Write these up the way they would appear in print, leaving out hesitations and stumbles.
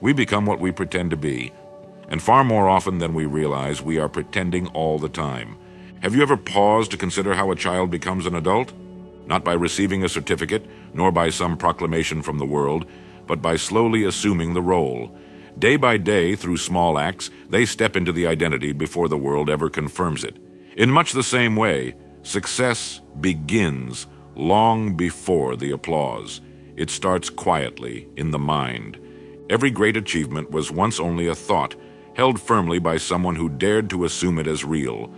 We become what we pretend to be. And far more often than we realize, we are pretending all the time. Have you ever paused to consider how a child becomes an adult? Not by receiving a certificate, nor by some proclamation from the world, but by slowly assuming the role. Day by day, through small acts, they step into the identity before the world ever confirms it. In much the same way, success begins long before the applause. It starts quietly in the mind. Every great achievement was once only a thought, held firmly by someone who dared to assume it as real.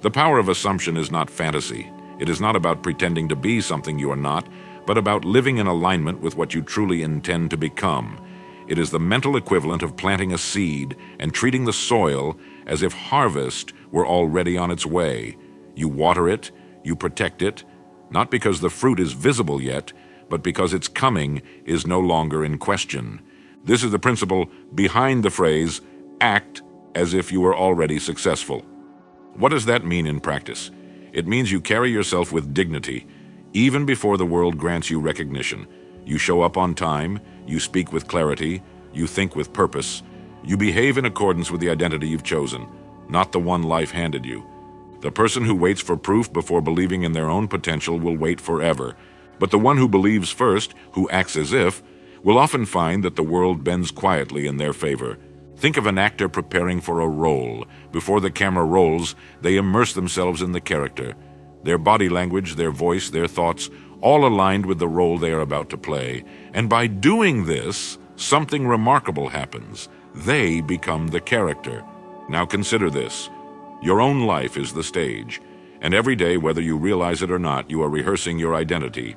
The power of assumption is not fantasy. It is not about pretending to be something you are not, but about living in alignment with what you truly intend to become. It is the mental equivalent of planting a seed and treating the soil as if harvest were already on its way. You water it, you protect it, not because the fruit is visible yet, but because its coming is no longer in question. This is the principle behind the phrase, act as if you were already successful. What does that mean in practice? It means you carry yourself with dignity, even before the world grants you recognition. You show up on time, you speak with clarity, you think with purpose, you behave in accordance with the identity you've chosen, not the one life handed you. The person who waits for proof before believing in their own potential will wait forever. But the one who believes first, who acts as if, will often find that the world bends quietly in their favor. Think of an actor preparing for a role. Before the camera rolls, they immerse themselves in the character. Their body language, their voice, their thoughts, all aligned with the role they are about to play. And by doing this, something remarkable happens. They become the character. Now consider this. Your own life is the stage. And every day, whether you realize it or not, you are rehearsing your identity.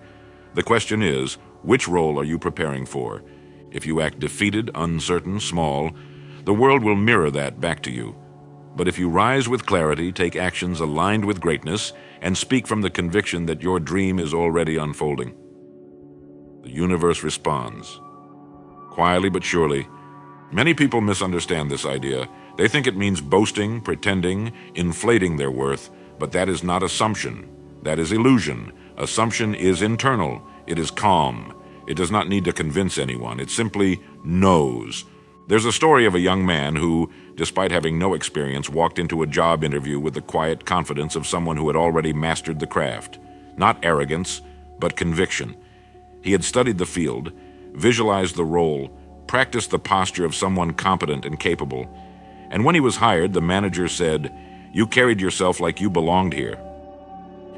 The question is, which role are you preparing for? If you act defeated, uncertain, small, the world will mirror that back to you. But if you rise with clarity, take actions aligned with greatness, and speak from the conviction that your dream is already unfolding, the universe responds. Quietly but surely, many people misunderstand this idea. They think it means boasting, pretending, inflating their worth, but that is not assumption. That is illusion. Assumption is internal. It is calm. It does not need to convince anyone. It simply knows. There's a story of a young man who, despite having no experience, walked into a job interview with the quiet confidence of someone who had already mastered the craft. Not arrogance, but conviction. He had studied the field, visualized the role, practiced the posture of someone competent and capable. And when he was hired, the manager said, "You carried yourself like you belonged here."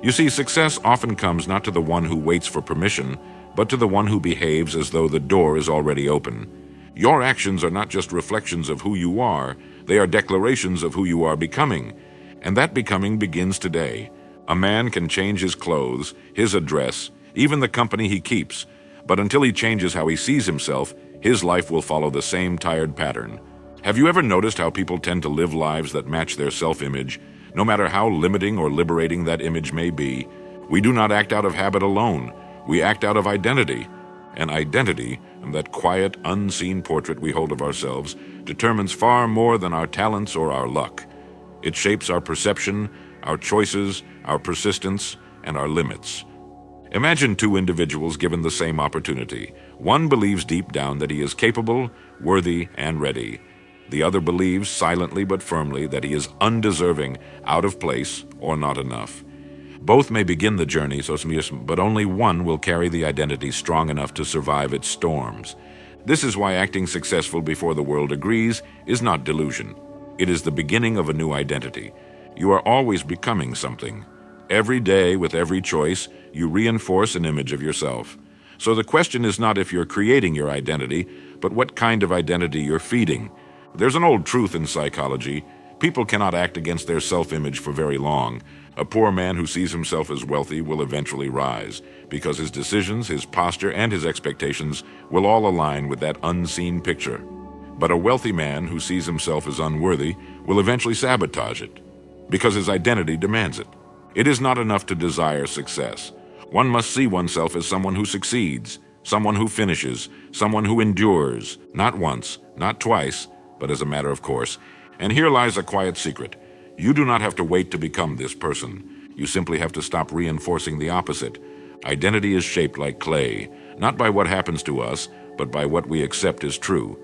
You see, success often comes not to the one who waits for permission, but to the one who behaves as though the door is already open. Your actions are not just reflections of who you are, they are declarations of who you are becoming. And that becoming begins today. A man can change his clothes, his address, even the company he keeps, but until he changes how he sees himself, his life will follow the same tired pattern. Have you ever noticed how people tend to live lives that match their self-image, no matter how limiting or liberating that image may be? We do not act out of habit alone. We act out of identity. And identity, that quiet, unseen portrait we hold of ourselves, determines far more than our talents or our luck. It shapes our perception, our choices, our persistence, and our limits. Imagine two individuals given the same opportunity. One believes deep down that he is capable, worthy, and ready. The other believes silently but firmly that he is undeserving, out of place, or not enough. Both may begin the journey, but only one will carry the identity strong enough to survive its storms. This is why acting successful before the world agrees is not delusion. It is the beginning of a new identity. You are always becoming something. Every day, with every choice, you reinforce an image of yourself. So the question is not if you're creating your identity, but what kind of identity you're feeding. There's an old truth in psychology. People cannot act against their self-image for very long. A poor man who sees himself as wealthy will eventually rise, because his decisions, his posture, and his expectations will all align with that unseen picture. But a wealthy man who sees himself as unworthy will eventually sabotage it, because his identity demands it. It is not enough to desire success. One must see oneself as someone who succeeds, someone who finishes, someone who endures, not once, not twice, but as a matter of course. And here lies a quiet secret. You do not have to wait to become this person. You simply have to stop reinforcing the opposite. Identity is shaped like clay, not by what happens to us, but by what we accept as true.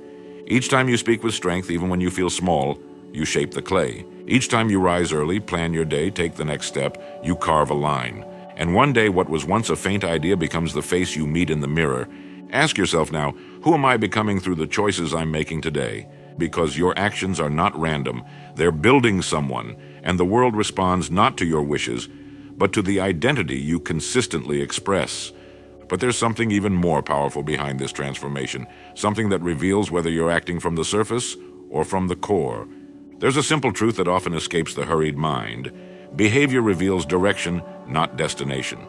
Each time you speak with strength, even when you feel small, you shape the clay. Each time you rise early, plan your day, take the next step, you carve a line. And one day what was once a faint idea becomes the face you meet in the mirror. Ask yourself now, who am I becoming through the choices I'm making today? Because your actions are not random. They're building someone, and the world responds not to your wishes, but to the identity you consistently express. But there's something even more powerful behind this transformation, something that reveals whether you're acting from the surface or from the core. There's a simple truth that often escapes the hurried mind. Behavior reveals direction, not destination.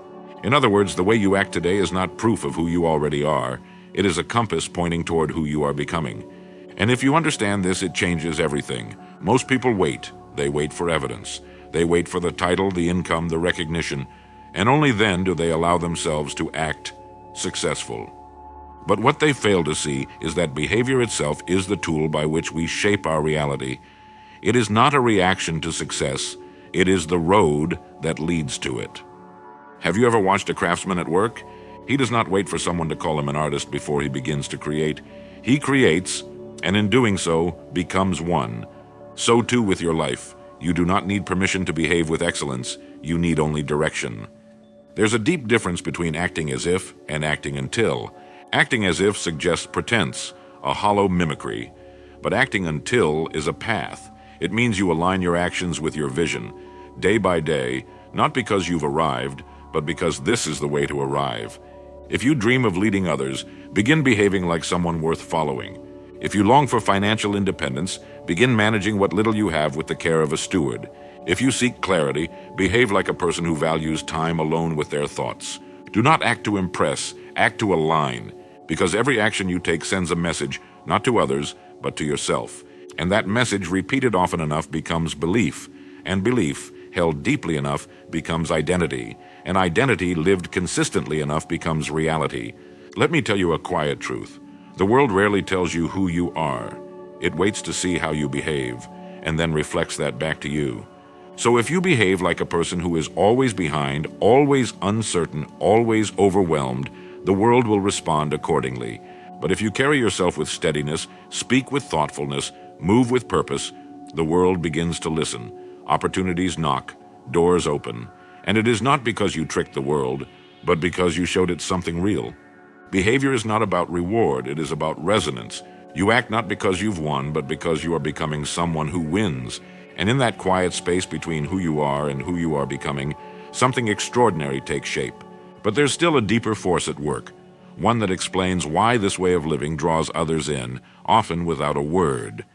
In other words, the way you act today is not proof of who you already are. It is a compass pointing toward who you are becoming. And if you understand this, it changes everything. Most people wait. They wait for evidence. They wait for the title, the income, the recognition, and only then do they allow themselves to act successful. But what they fail to see is that behavior itself is the tool by which we shape our reality. It is not a reaction to success. It is the road that leads to it. Have you ever watched a craftsman at work? He does not wait for someone to call him an artist before he begins to create. He creates, and in doing so, becomes one. So too with your life. You do not need permission to behave with excellence. You need only direction. There's a deep difference between acting as if and acting until. Acting as if suggests pretense, a hollow mimicry. But acting until is a path. It means you align your actions with your vision, day by day, not because you've arrived, but because this is the way to arrive. If you dream of leading others, begin behaving like someone worth following. If you long for financial independence, begin managing what little you have with the care of a steward. If you seek clarity, behave like a person who values time alone with their thoughts. Do not act to impress, act to align, because every action you take sends a message, not to others, but to yourself. And that message, repeated often enough, becomes belief. And belief, held deeply enough, becomes identity. And identity, lived consistently enough, becomes reality. Let me tell you a quiet truth. The world rarely tells you who you are. It waits to see how you behave, and then reflects that back to you. So if you behave like a person who is always behind, always uncertain, always overwhelmed, the world will respond accordingly. But if you carry yourself with steadiness, speak with thoughtfulness, move with purpose, the world begins to listen. Opportunities knock, doors open. And it is not because you tricked the world, but because you showed it something real. Behavior is not about reward, it is about resonance. You act not because you've won, but because you are becoming someone who wins. And in that quiet space between who you are and who you are becoming, something extraordinary takes shape. But there's still a deeper force at work, one that explains why this way of living draws others in, often without a word.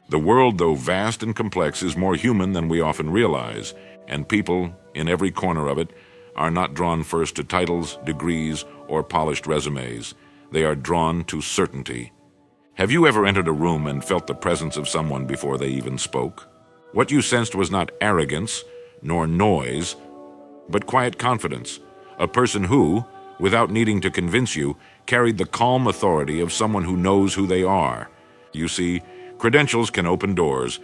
The world, though vast and complex, is more human than we often realize, and people, in every corner of it, are not drawn first to titles, degrees, or polished resumes. They are drawn to certainty. Have you ever entered a room and felt the presence of someone before they even spoke? What you sensed was not arrogance, nor noise, but quiet confidence. A person who, without needing to convince you, carried the calm authority of someone who knows who they are. You see, credentials can open doors,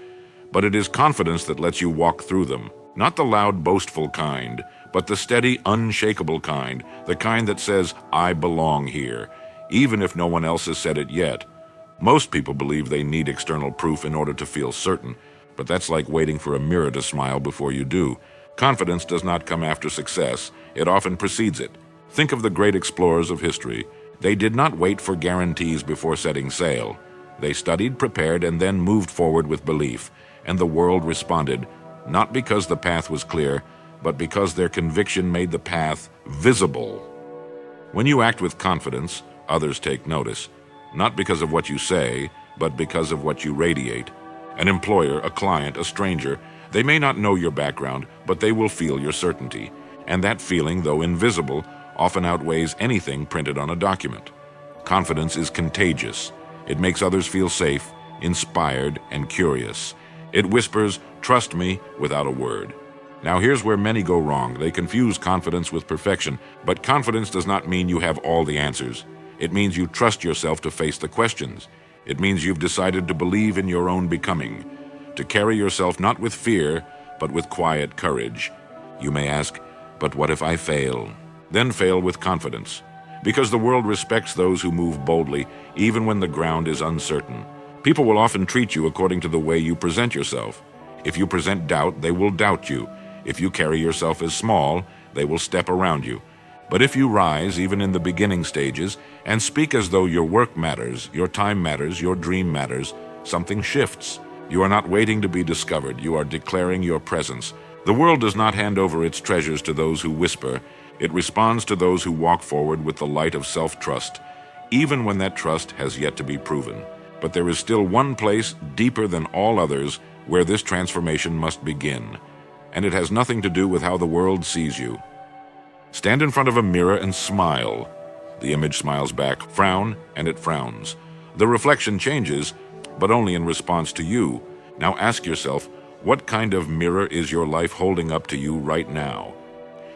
but it is confidence that lets you walk through them. Not the loud, boastful kind, but the steady, unshakable kind, the kind that says, I belong here, even if no one else has said it yet. Most people believe they need external proof in order to feel certain, but that's like waiting for a mirror to smile before you do. Confidence does not come after success. It often precedes it. Think of the great explorers of history. They did not wait for guarantees before setting sail. They studied, prepared, and then moved forward with belief. And the world responded, not because the path was clear, but because their conviction made the path visible. When you act with confidence, others take notice, not because of what you say, but because of what you radiate. An employer, a client, a stranger, they may not know your background, but they will feel your certainty. And that feeling, though invisible, often outweighs anything printed on a document. Confidence is contagious. It makes others feel safe, inspired, and curious. It whispers, trust me, without a word. Now here's where many go wrong. They confuse confidence with perfection, but confidence does not mean you have all the answers. It means you trust yourself to face the questions. It means you've decided to believe in your own becoming, to carry yourself not with fear, but with quiet courage. You may ask, but what if I fail? Then fail with confidence, because the world respects those who move boldly, even when the ground is uncertain. People will often treat you according to the way you present yourself. If you present doubt, they will doubt you. If you carry yourself as small, they will step around you. But if you rise, even in the beginning stages, and speak as though your work matters, your time matters, your dream matters, something shifts. You are not waiting to be discovered. You are declaring your presence. The world does not hand over its treasures to those who whisper. It responds to those who walk forward with the light of self-trust, even when that trust has yet to be proven. But there is still one place deeper than all others where this transformation must begin, and it has nothing to do with how the world sees you. Stand in front of a mirror and smile. The image smiles back. Frown, and it frowns. The reflection changes, but only in response to you. Now ask yourself, what kind of mirror is your life holding up to you right now?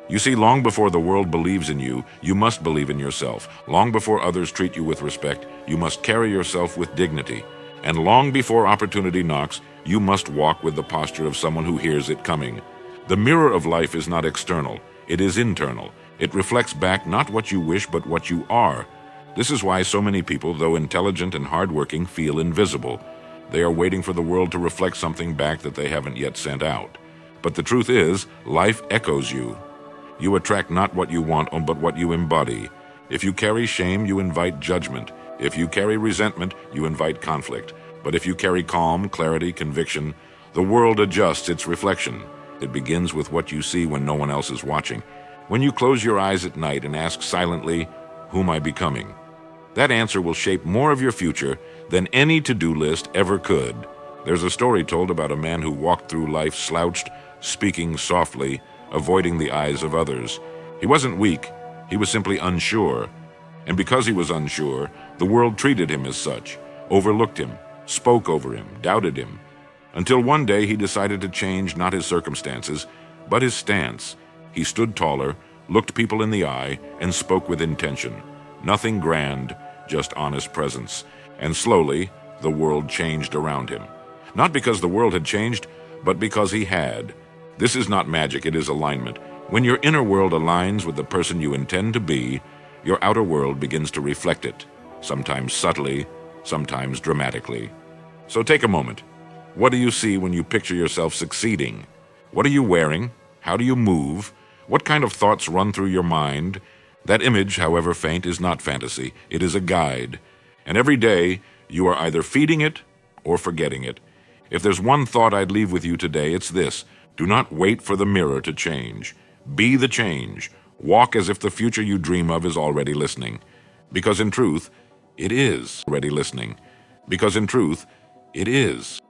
You see, long before the world believes in you, you must believe in yourself. Long before others treat you with respect, you must carry yourself with dignity. And long before opportunity knocks, you must walk with the posture of someone who hears it coming. The mirror of life is not external, it is internal. It reflects back not what you wish, but what you are. This is why so many people, though intelligent and hardworking, feel invisible. They are waiting for the world to reflect something back that they haven't yet sent out. But the truth is, life echoes you. You attract not what you want, but what you embody. If you carry shame, you invite judgment. If you carry resentment, you invite conflict. But if you carry calm, clarity, conviction, the world adjusts its reflection. It begins with what you see when no one else is watching. When you close your eyes at night and ask silently, "Who am I becoming?" that answer will shape more of your future than any to-do list ever could. There's a story told about a man who walked through life slouched, speaking softly, avoiding the eyes of others. He wasn't weak, he was simply unsure. And because he was unsure, the world treated him as such, overlooked him, spoke over him, doubted him, until one day he decided to change not his circumstances, but his stance. He stood taller, looked people in the eye, and spoke with intention. Nothing grand, just honest presence. And slowly, the world changed around him. Not because the world had changed, but because he had. This is not magic, it is alignment. When your inner world aligns with the person you intend to be, your outer world begins to reflect it, sometimes subtly, sometimes dramatically. So take a moment. What do you see when you picture yourself succeeding? What are you wearing? How do you move? What kind of thoughts run through your mind? That image, however faint, is not fantasy. It is a guide. And every day, you are either feeding it or forgetting it. If there's one thought I'd leave with you today, it's this. Do not wait for the mirror to change. Be the change. Walk as if the future you dream of is already listening. Because in truth, it is already listening. Because in truth, it is.